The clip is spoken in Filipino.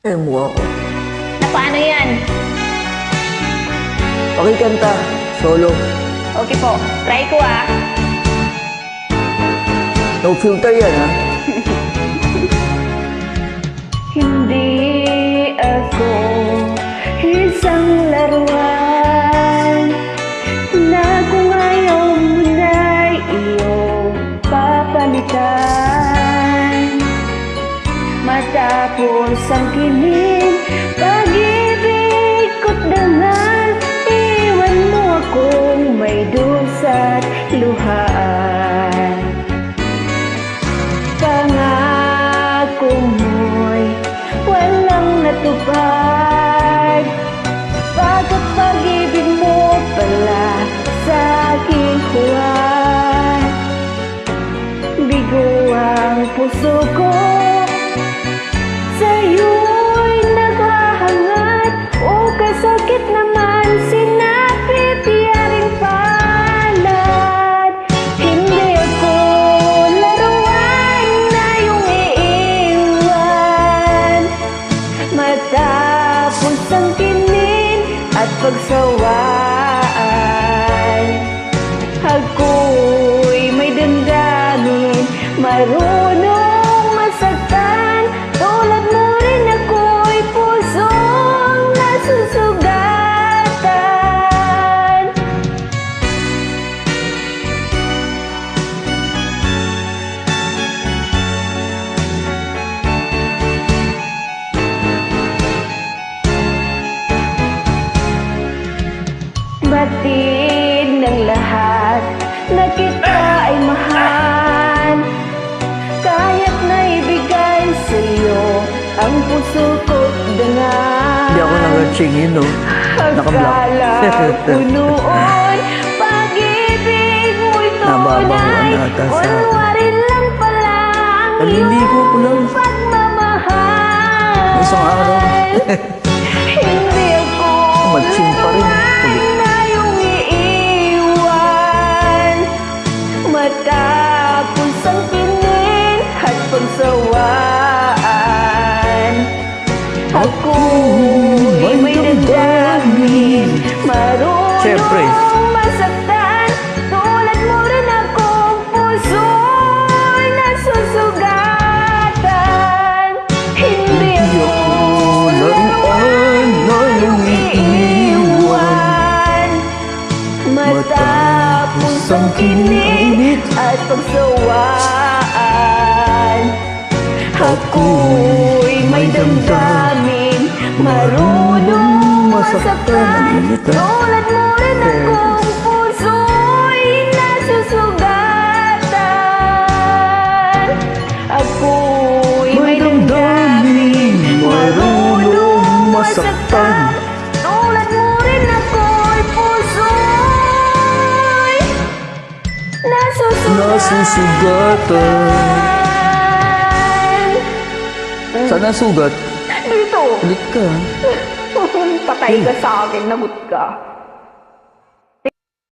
Eh, mukha ko. Na paano yan? Pakikanta. Solo. Okay po, try ko ah. No filter yan, ha? Hindi ako isang laruan na kung ayaw mo na'y iyong papalitan. Matapos ang kinig, pag-ibig ko't dangal, iwan mo akong may dusa't luhaan. Pangako mo'y walang natupad, pagkat pag-ibig mo pala sa aking huwad. Bigo ang puso ko, sa'yo'y naghahangat, o kasakit naman sinapit yaring palad. Hindi ako laruan na iyong iiwan, matapos ang kinin at pagsawaan. Ako'y may damdamin, marunong masaktan, tulad mo rin ako'y pusong nasusugatan. Batid ng lahat na kita ay mahal, kaya't naibigay sa'yo ang puso ko't dangal. Hindi ako nag-chingin, no? Akala ko noon, pag-ibig mo'y tunay, kunwari lang pala ang Naliligo ko lang. iyong pagmamahal. Isang araw. Hindi ako Mag-ching pa rin. laruan na iyong iiwan, matapos ang kinin at pagsawaan. Ako'y may damdamin, Siyempre. marunong masaktan, tulad mo rin akong puso'y nasusugatan. Hindi ako laruan na iyong iiwan, matapos ang kinit at pagsawaan. Ako'y may damdamin, marunong masaktan, tulad mo rin akong puso'y nasusugatan. Ako'y may damdamin, marunong masaktan, tulad mo rin ako'y puso'y Nasusugatan. Saan nasugat? Dito! Ulit ka. Patay ka sa akin, nagot ka.